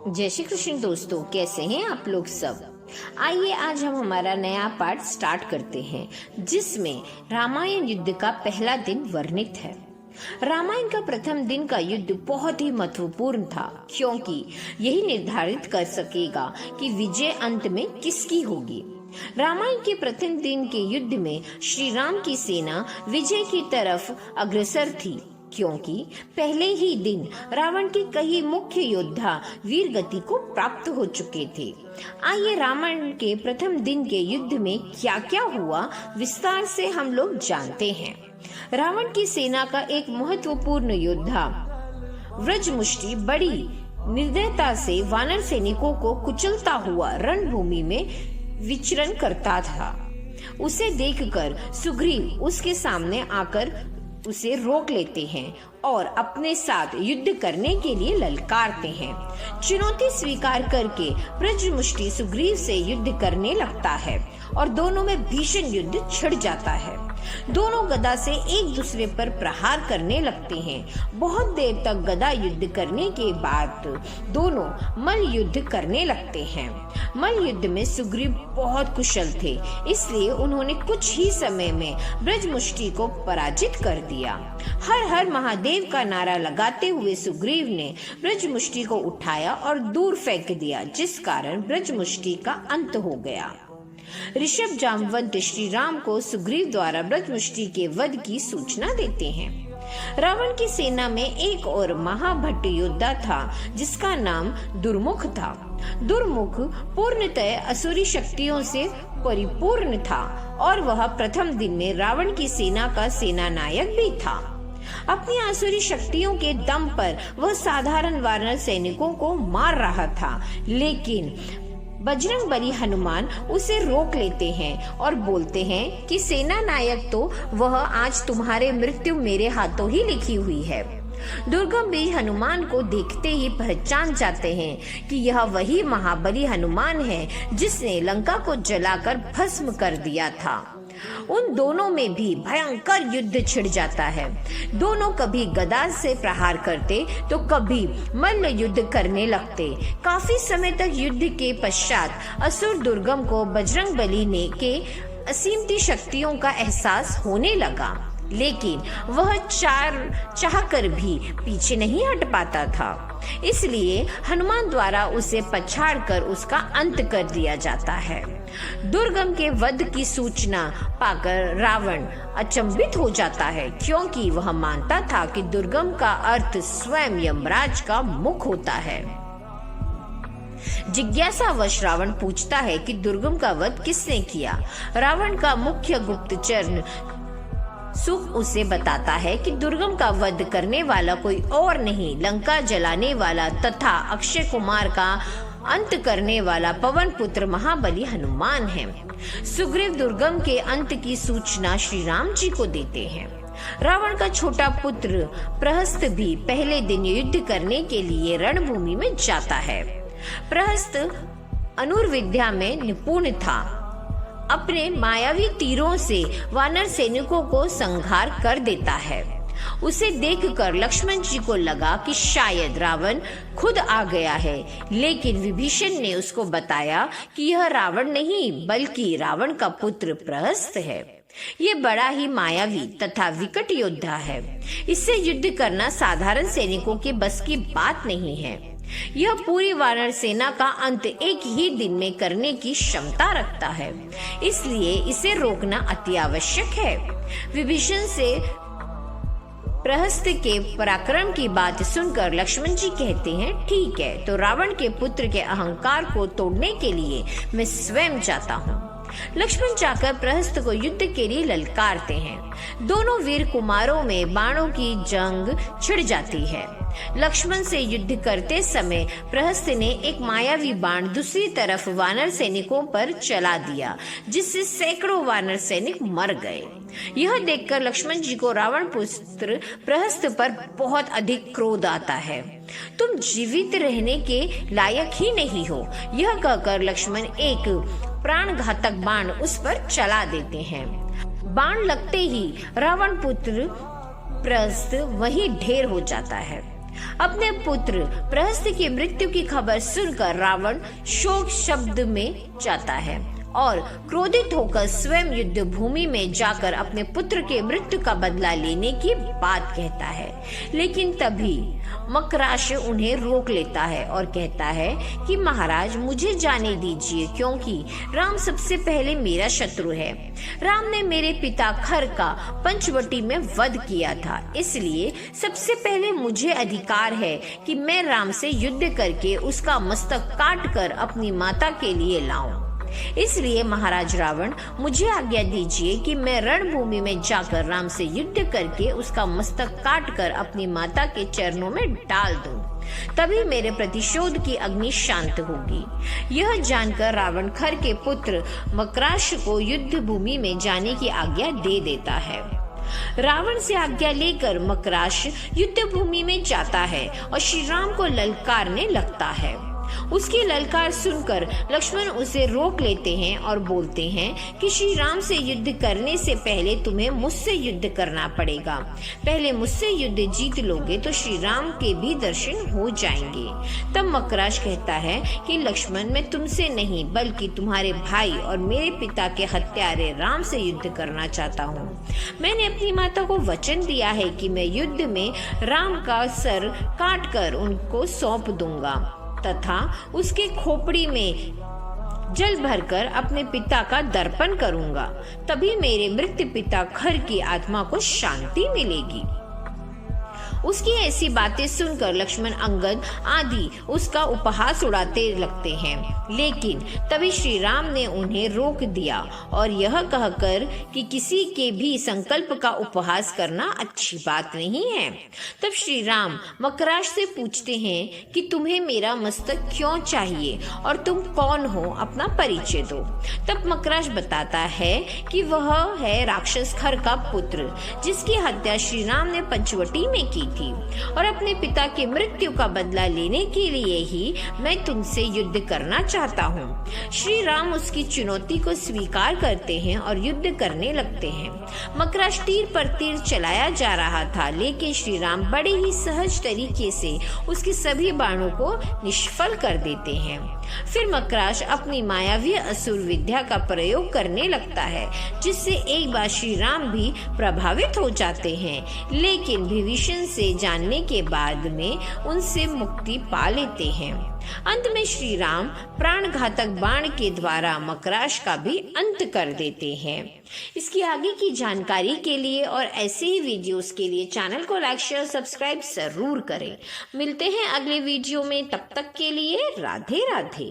जय श्री कृष्ण दोस्तों, कैसे हैं आप लोग सब। आइए आज हम हमारा नया पार्ट स्टार्ट करते हैं, जिसमें रामायण युद्ध का पहला दिन वर्णित है। रामायण का प्रथम दिन का युद्ध बहुत ही महत्वपूर्ण था, क्योंकि यही निर्धारित कर सकेगा कि विजय अंत में किसकी होगी। रामायण के प्रथम दिन के युद्ध में श्री राम की सेना विजय की तरफ अग्रसर थी, क्योंकि पहले ही दिन रावण के कई मुख्य योद्धा वीर गति को प्राप्त हो चुके थे। आइए रामायण के प्रथम दिन के युद्ध में क्या क्या हुआ विस्तार से हम लोग जानते हैं। रावण की सेना का एक महत्वपूर्ण योद्धा व्रजमुष्टि बड़ी निर्दयता से वानर सैनिकों को कुचलता हुआ रणभूमि में विचरण करता था। उसे देखकर सुग्रीव उसके सामने आकर उसे रोक लेते हैं और अपने साथ युद्ध करने के लिए ललकारते हैं। चुनौती स्वीकार करके व्रजमुष्टि सुग्रीव से युद्ध करने लगता है और दोनों में भीषण युद्ध छिड़ जाता है। दोनों गदा से एक दूसरे पर प्रहार करने लगते हैं। बहुत देर तक गदा युद्ध करने के बाद दोनों मल्ल युद्ध करने लगते हैं। मल्ल युद्ध में सुग्रीव बहुत कुशल थे, इसलिए उन्होंने कुछ ही समय में व्रजमुष्टि को पराजित कर दिया। हर हर महादेव का नारा लगाते हुए सुग्रीव ने व्रजमुष्टि को उठाया और दूर फेंक दिया, जिस कारण व्रजमुष्टि का अंत हो गया। ऋषभ जामवंत श्री राम को सुग्रीव द्वारा व्रजमुष्टि के वध की सूचना देते हैं। रावण की सेना में एक और महाभट्ट योद्धा था, जिसका नाम दुर्मुख था। दुर्मुख पूर्णतः असुरी शक्तियों से परिपूर्ण था और वह प्रथम दिन में रावण की सेना का सेनानायक भी था। अपनी आसुरी शक्तियों के दम पर वह साधारण वानर सैनिकों को मार रहा था, लेकिन बजरंगबली हनुमान उसे रोक लेते हैं और बोलते हैं कि सेना नायक तो वह, आज तुम्हारे मृत्यु मेरे हाथों ही लिखी हुई है। दुर्गम भी हनुमान को देखते ही पहचान जाते हैं कि यह वही महाबली हनुमान है जिसने लंका को जलाकर भस्म कर दिया था। उन दोनों में भी भयंकर युद्ध छिड़ जाता है। दोनों कभी गदा से प्रहार करते तो कभी मल्ल युद्ध करने लगते। काफी समय तक युद्ध के पश्चात असुर दुर्गम को बजरंगबली ने के असीमित शक्तियों का एहसास होने लगा, लेकिन वह चाहकर भी पीछे नहीं हट पाता था। इसलिए हनुमान द्वारा उसे पछाड़कर उसका अंत कर दिया जाता है। दुर्गम के वध की सूचना पाकर रावण अचंभित हो जाता है, क्योंकि वह मानता था कि दुर्गम का अर्थ स्वयं यमराज का मुख होता है। जिज्ञासावश रावण पूछता है कि दुर्गम का वध किसने किया। रावण का मुख्य गुप्तचर सुख उसे बताता है कि दुर्गम का वध करने वाला कोई और नहीं, लंका जलाने वाला तथा अक्षय कुमार का अंत करने वाला पवन पुत्र महाबली हनुमान है। सुग्रीव दुर्गम के अंत की सूचना श्री राम जी को देते हैं। रावण का छोटा पुत्र प्रहस्त भी पहले दिन युद्ध करने के लिए रणभूमि में जाता है। प्रहस्त धनुर्विद्या में निपुण था। अपने मायावी तीरों से वानर सैनिकों को संहार कर देता है। उसे देखकर लक्ष्मण जी को लगा कि शायद रावण खुद आ गया है, लेकिन विभीषण ने उसको बताया कि यह रावण नहीं बल्कि रावण का पुत्र प्रहस्त है। ये बड़ा ही मायावी तथा विकट योद्धा है। इससे युद्ध करना साधारण सैनिकों के बस की बात नहीं है। यह पूरी वानर सेना का अंत एक ही दिन में करने की क्षमता रखता है, इसलिए इसे रोकना अति आवश्यक है। विभीषण से प्रहस्त के पराक्रम की बात सुनकर लक्ष्मण जी कहते हैं, ठीक है, तो रावण के पुत्र के अहंकार को तोड़ने के लिए मैं स्वयं जाता हूँ। लक्ष्मण जाकर प्रहस्त को युद्ध के लिए ललकारते हैं। दोनों वीर कुमारों में बाणों की जंग छिड़ जाती है। लक्ष्मण से युद्ध करते समय प्रहस्त ने एक मायावी बाण दूसरी तरफ वानर सैनिकों पर चला दिया, जिससे सैकड़ों वानर सैनिक मर गए। यह देखकर लक्ष्मण जी को रावण पुत्र प्रहस्त पर बहुत अधिक क्रोध आता है। तुम जीवित रहने के लायक ही नहीं हो, यह कहकर लक्ष्मण एक प्राणघातक बाण उस पर चला देते हैं। बाण लगते ही रावण पुत्र प्रहस्त वहीं ढेर हो जाता है। अपने पुत्र प्रहस्त की मृत्यु की खबर सुनकर रावण शोक शब्द में जाता है और क्रोधित होकर स्वयं युद्ध भूमि में जाकर अपने पुत्र के मृत्यु का बदला लेने की बात कहता है। लेकिन तभी मकराश उन्हें रोक लेता है और कहता है कि महाराज मुझे जाने दीजिए, क्योंकि राम सबसे पहले मेरा शत्रु है। राम ने मेरे पिता खर का पंचवटी में वध किया था, इसलिए सबसे पहले मुझे अधिकार है कि मैं राम से युद्ध करके उसका मस्तक काट कर अपनी माता के लिए लाऊं। इसलिए महाराज रावण, मुझे आज्ञा दीजिए कि मैं रणभूमि में जाकर राम से युद्ध करके उसका मस्तक काट कर अपनी माता के चरणों में डाल दूं। तभी मेरे प्रतिशोध की अग्नि शांत होगी। यह जानकर रावण खर के पुत्र मकराश को युद्ध भूमि में जाने की आज्ञा दे देता है। रावण से आज्ञा लेकर मकराश युद्ध भूमि में जाता है और श्री राम को ललकारने लगता है। उसकी ललकार सुनकर लक्ष्मण उसे रोक लेते हैं और बोलते हैं कि श्री राम से युद्ध करने से पहले तुम्हें मुझसे युद्ध करना पड़ेगा। पहले मुझसे युद्ध जीत लोगे तो श्री राम के भी दर्शन हो जाएंगे। तब मकराश कहता है कि लक्ष्मण, मैं तुमसे नहीं बल्कि तुम्हारे भाई और मेरे पिता के हत्यारे राम से युद्ध करना चाहता हूँ। मैंने अपनी माता को वचन दिया है कि मैं युद्ध में राम का सर काट कर उनको सौंप दूंगा तथा उसके खोपड़ी में जल भरकर अपने पिता का दर्पण करूंगा। तभी मेरे मृत पिता खर की आत्मा को शांति मिलेगी। उसकी ऐसी बातें सुनकर लक्ष्मण, अंगद आदि उसका उपहास उड़ाते लगते हैं, लेकिन तभी श्री राम ने उन्हें रोक दिया और यह कहकर कि किसी के भी संकल्प का उपहास करना अच्छी बात नहीं है। तब श्री राम मकराश से पूछते हैं कि तुम्हें मेरा मस्तक क्यों चाहिए और तुम कौन हो, अपना परिचय दो। तब मकराश बताता है कि वह है राक्षस खर का पुत्र, जिसकी हत्या श्री राम ने पंचवटी में की थी और अपने पिता की मृत्यु का बदला लेने के लिए ही मैं तुमसे युद्ध करना चाहता हूँ। श्री राम उसकी चुनौती को स्वीकार करते हैं और युद्ध करने लगते हैं। मकराश तीर पर तीर चलाया जा रहा था, लेकिन श्री राम बड़े ही सहज तरीके से उसके सभी बाणों को निष्फल कर देते हैं। फिर मकराश अपनी मायावी असुर विद्या का प्रयोग करने लगता है, जिससे एक बार श्री राम भी प्रभावित हो जाते हैं, लेकिन विभीषण से जानने के बाद में उनसे मुक्ति पा लेते हैं। अंत में श्री राम प्राणघातक बाण के द्वारा मकराश का भी अंत कर देते हैं। इसकी आगे की जानकारी के लिए और ऐसे ही वीडियोस के लिए चैनल को लाइक, शेयर, सब्सक्राइब जरूर करें। मिलते हैं अगले वीडियो में, तब तक के लिए राधे राधे।